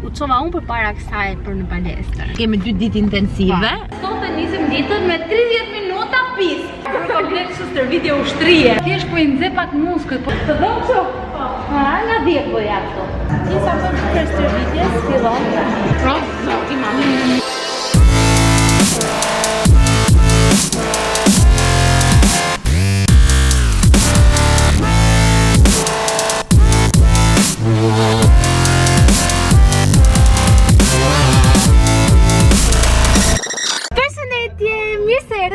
u çova unë përpara kësaj për në palestër. Kemi 2 ditë intensive. Sot e nisim ditën me 30 minuta pis. Për komplet kështu stervitja ushtrie. Thjesht po i nxe pak muskujt, po të dëm kështu. Nga 10 bëja këtu. Ti sa më për stervitjes fillon. Zoti mamë.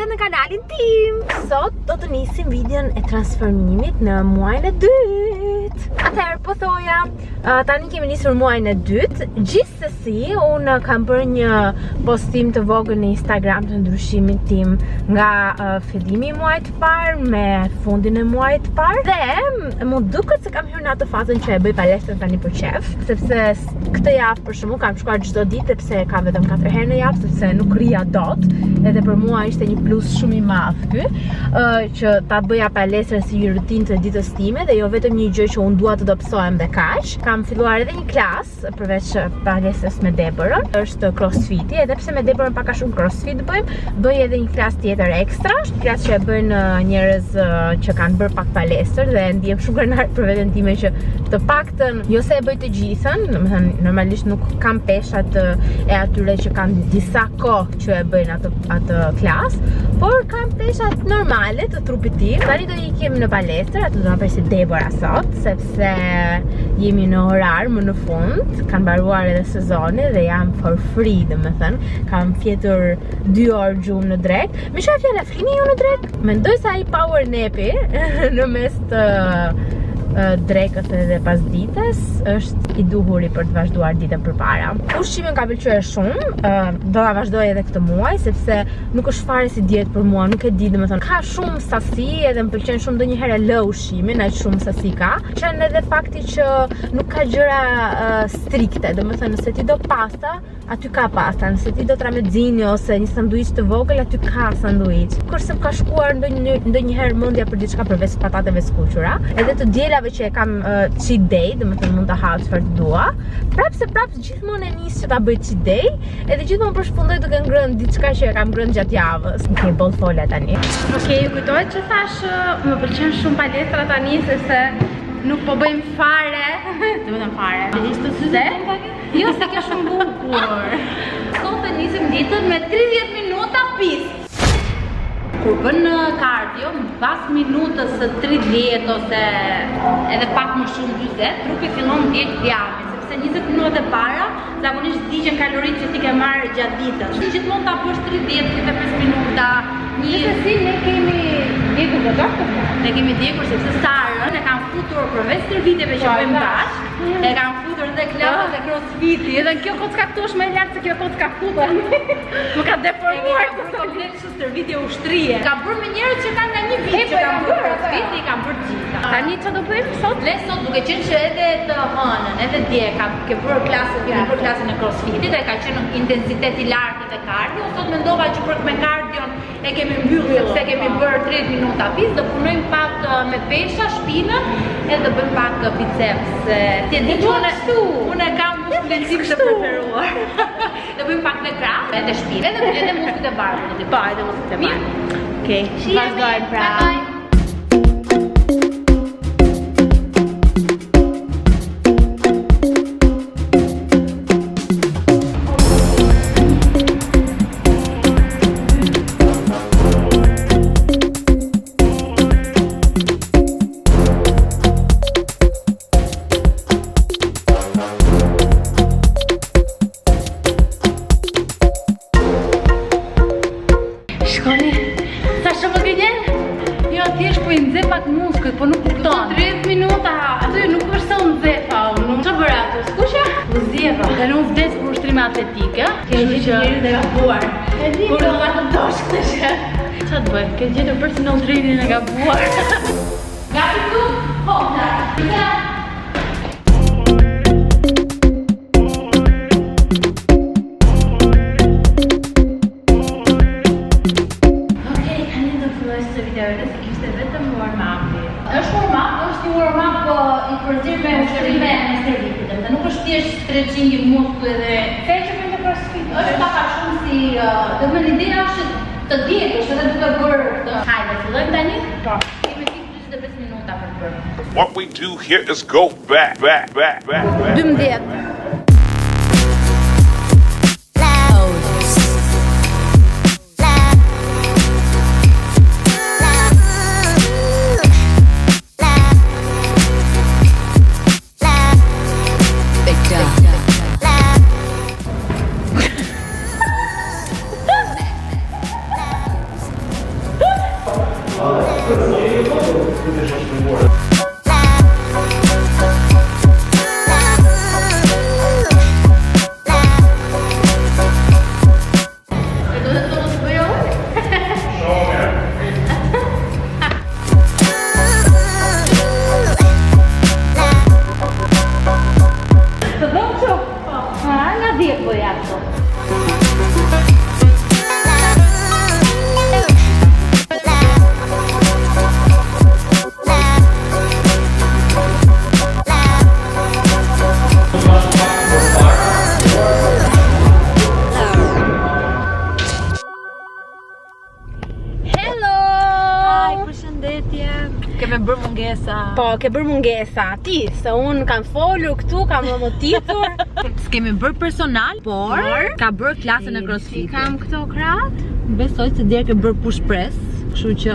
Në kanalin tim. Sot do të nisim videon e transformimit në muajin e dytë. Atëherë po thoja, tani kemi nisur muajin e dytë. Gjithsesi, unë kam bërë një postim të vogël në Instagram të ndryshimit tim nga fillimi i muajit të parë me fundin e muajit të parë. Dhe më duket se kam hyrë në atë fazën që e bëj palestër tani për qef, sepse këtë javë për shembull kam shkuar çdo ditë sepse ka vetëm 4 herë në javë, sepse nuk rria dot. Edhe për mua ishte një plus shumë i madh ky, që ta bëja palestër si një rutinë të ditës time dhe jo vetëm një gjë që unë dua të dobësohem dhe kaq. Kam filluar edhe një klasë përveç palestrës me Deborën, është crossfiti, edhe pse me Deborën pak a shumë crossfit bëj edhe një klasë tjetër ekstra, klasë që e bëjnë njerëz që kanë bërë pak palestër dhe ndihem shumë krenar për veten time që të paktën jo se e bëj të gjithën, domethënë normalisht nuk kam peshat e atyre që kanë disa kohë që e bëjnë atë klasë, por kam peshat normale të trupit tim. Tani do ikim në palestër, atë do na presi Debora sot, sepse jemi në orar më në fund, kanë mbaruar edhe sezoni dhe jam for free, domethënë, kam fjetur 2 orë gjumë në drek. Me çfarë fjalë flini ju në drek? Mendoj se ai power napi në mes të drekët edhe pas ditës është i duhuri për të vazhduar ditën përpara. Ushqimi ka pëlqyer shumë, do ta vazhdoj edhe këtë muaj sepse nuk është fare si dietë për mua, nuk e di, domethënë ka shumë sasi edhe më pëlqen shumë ndonjëherë lë ushqimin, aq shumë sasi ka. Qen edhe fakti që nuk ka gjëra strikte, domethënë nëse ti do pasta, aty ka pasta, nëse ti do tramezzini ose një sanduiç të vogël, aty ka sanduiç. Kurse ka shkuar ndonjëherë mendja për diçka përveç patateve skuqura, edhe të diela që e kam cheat day, domethënë mund ta ha çfarë dua. Prapë gjithmonë e nis që ta bëj cheat day, edhe gjithmonë përshpundoj duke ngrënë diçka që e kam ngrënë gjatë javës. Okej, boll fola tani. Okej, kujtohet që thash më pëlqen shumë palestra tani sepse nuk po bëjmë fare, domethënë fare. Ishte syze? Jo, se ke shumë bukur. Sot e nisim ditën me 30 minuta pis. Kur bën kardio, pas minutës së 30 ose edhe pak më shumë 40, trupi fillon ndjek djamin, sepse 20 minutat e para zakonisht digjen kaloritë që ti ke marrë gjatë ditës. Gjithmonë ta bësh 30-35 minuta. Gjithsesi ne kemi djegur goxha. Ne kemi djegur sepse Sarën e kanë futur përveç stervitjeve që bëjmë bashkë, e kanë futur edhe klasa dhe crossfiti. Edhe kjo kocka këtu është më e lartë se kjo kocka këtu. Më ka deformuar komplet kështu stervitje ushtrie. Ka bërë me njerëz që kanë nga një vit që kanë bërë crossfit, i kanë bërë gjitha. Tani çfarë do bëjmë sot? Le sot duke qenë që edhe të hënën, edhe dje ke bërë klasën e crossfitit dhe ka qenë intensitet i lartë dhe kardio. Sot mendova që për me kardion e kemi mbyllur sepse kemi bërë 30 minuta pis, do punojmë pak me pesha, shpinën, edhe do bëjmë pak biceps. Ti e di që unë kam muskulin tim të preferuar. Do bëjmë pak me krah, edhe shpinë, edhe muskujt e barbut. Po, edhe muskujt e barbut. Okej, vazhdojmë pra. Pak muskujt, po nuk kupton. 30 minuta, aty nuk është se unë zefa, unë çfarë bëra aty? Skuqja? U zjeva. Dhe nuk vdes për ushtrime atletike. Ke njëri të gabuar. Kur do të dosh këtë që. Çfarë të bëj? Ke gjetur personal training e gabuar. Gati tu? Honda. Është një warm-up i përzirë me ushtrime me stervitit, dhe nuk është thjesht stretching i këtu edhe feqe me crossfit. Është pak shumë si, do të thënë ideja është të djegësh edhe duke bërë këtë. Hajde, fillojmë tani? Po. Kemi fikë 45 minuta për të bërë. What we do here is go back. 12. Keme bërë mungesa. Po, ke bërë mungesa. Ti, se unë kam folur këtu, kam motitur. S'kemi bërë personal, por ka bërë klasën e crossfit. Kam këto kratë. Besoj se djerë ke bërë push press, kështu që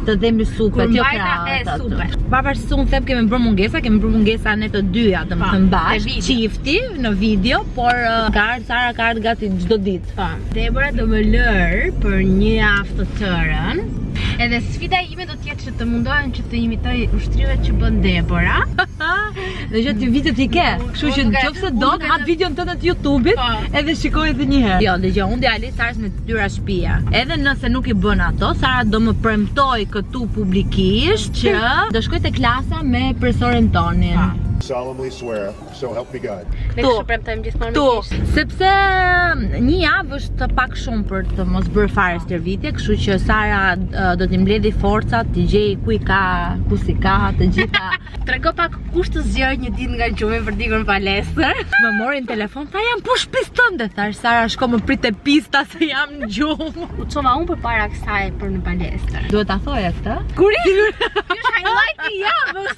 të dhemi supet, jo kratë. Pavarësisht unë them kemi bërë mungesa ne të dyja, domethënë bashkë, çifti në video, por Sara ka ardhur gati çdo ditë. Debora do më lër për një javë të tërën. Edhe sfida ime do t'jetë që të mundohem që të imitoj ushtrimet që bën Debora. Dhe që ty vitet I ke. Kështu që nëse do të hap videon tënde të YouTube-it, edhe shikoj edhe një herë. Jo, dëgjoj, unë do ja lej Sarës me të dyra shtëpia. Edhe nëse nuk I bën ato, Sara do më premtoj këtu publikisht që do shkoj te klasa me profesorin tonin. Solemnly swear, so help me God. Ne kështu premtojmë gjithmonë me kish. Sepse një javë është pak shumë për të mos bërë fare stervitje, kështu që Sara do t'i mbledhi forcat, t'i gjej ku I ka, ku si ka, të gjitha. Trego pak kush të zgjerë një ditë nga gjumi për dikur në palestër. Më morin telefon, tha jam push pistën, dhe thash Sara shko më prit e pista se jam në gjumë. U çova unë përpara kësaj për në palestër. Duhet ta thoja këtë? Kur është highlight I javës.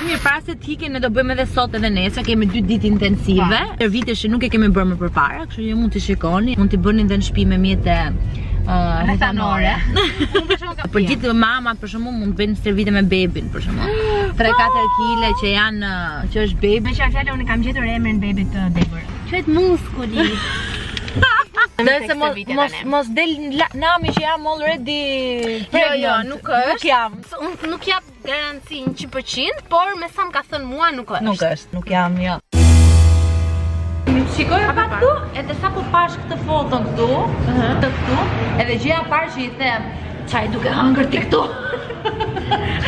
Mirë, para se të hiqen ne do bëjmë edhe sot edhe nesër, kemi 2 ditë intensive. Stervitje nuk e kemi bërë më përpara, kështu që mund t'i shikoni, mund t'i bëni edhe në shtëpi me mjete methanore. Për gjithë mamat për shembull mund të bëjnë stervitje me bebin për shembull. 3-4 kg që janë që është baby. Me çfarë fjalë unë kam gjetur emrin bebit të Debor. Quhet muskuli. Nëse mos del nami që jam already pregnant. Jo, nuk është. Nuk jam. Unë nuk jap garanci 100%, por me sa më ka thënë mua nuk është. Nuk jam, jo. Shikoj pa këtu, edhe sa po pash këtë foton këtu, të këtu, edhe gjëja parë që I them, çaj duke hëngër ti këtu.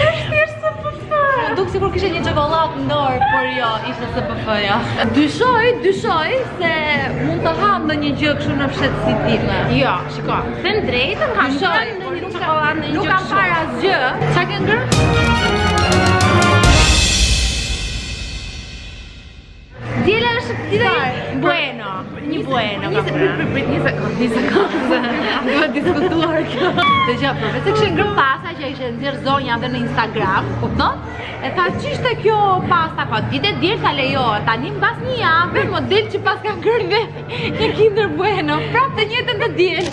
Është thjesht SPF. Duk sikur kishe një çokoladë në dorë, por jo, ishte SPF-ja. Dyshoj se mund të ha ndonjë gjë kështu në fshehtësi time. Jo, shiko. Them drejtën, kam shoj, por nuk çokoladë në një gjë. Nuk kam parë asgjë. Çka ke ngër? Dile është bueno, një bueno. Një sekundë. Duhet diskutuar kjo. Dëgjoj, përveç se kishe ngrënë pasta që ishte nxjerr zonja edhe në Instagram, kupton? E tha ç'ishte kjo pasta, po ditë diel ta lejohet. Tani mbas një javë model që pas ka ngrënë një Kinder Bueno, prapë të njëjtën të diel.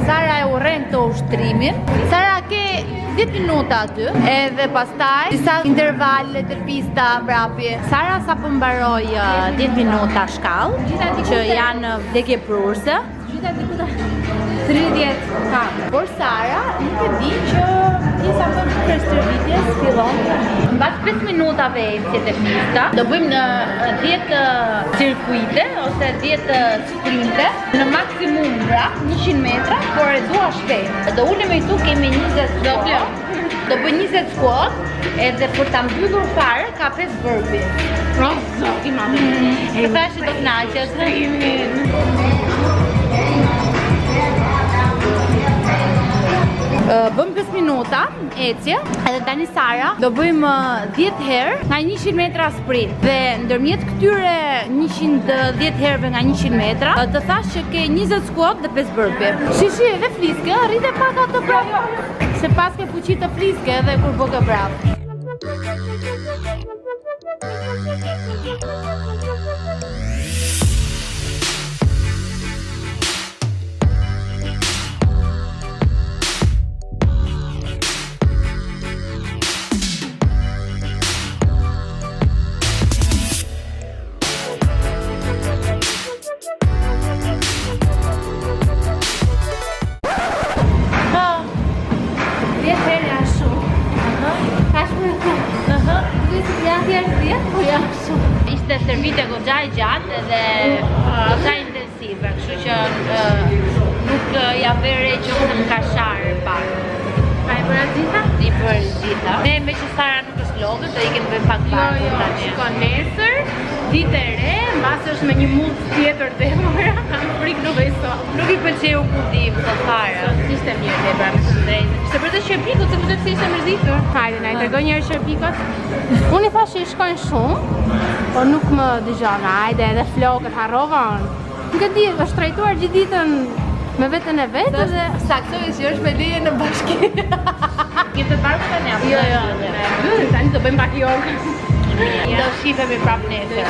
Sara e urren të ushtrimin. Sara ke 10 minuta aty, edhe pastaj disa intervale të pista prapje. Sara sa po mbaroi 10 minuta shkallë, që janë vdekje prurse. Gjitha dikuta 30 Por Sara nuk e di që pjesa më e stervitjes fillon. Mbas 5 minutave ecjet e pista, do bëjmë në 10 cirkuite ose 10 sprinte, në maksimum 100 metra, por e dua shpejt. Do ulemi këtu, kemi 20 squat. Do bëj 20 squat, edhe për ta mbyllur fare ka 5 burpee. Zoti i madh. E tash do të kënaqesh. Bëm 5 minuta ecje, edhe tani Sara do bëjmë 10 herë nga 100 metra sprint. Dhe ndërmjet këtyre 110 herëve nga 100 metra, të thash që ke 20 squat dhe 5 burpee. Shishi edhe fliske, rrite pak atë prapë. Se pas ke fuqi të fliske edhe kur bë prapë. Ishte stervitja goxha e gjatë dhe goxha intensive, kështu që nuk ja vere që ose më ka sharë pak. A e bëra gjitha? I bërë gjitha. Ne me që Sara nuk është lodhur, do ikim bëjmë pak pak. Jo, shiko nesër, ditë e re, mbas është me një mund tjetër demora, kam frikë nuk e so. Nuk i pëlqeu kudim të fare. Ishte mirë dhe pra me të drejtë. Ishte për të shërpikut, se përse ishte mërzitur. Hajde, na i tregoj njerë shërpikot. Unë i thashë i shkojnë shumë, por nuk më dëgjon. Hajde, edhe flokët harrovan. Nuk e di, është trajtuar gjithë ditën me veten e vetë dhe Saktoj që është me leje në bashki. Gjithë të parë tani apo? Jo. Tani do bëjmë pak jogë. Do shifemi prapë nesër.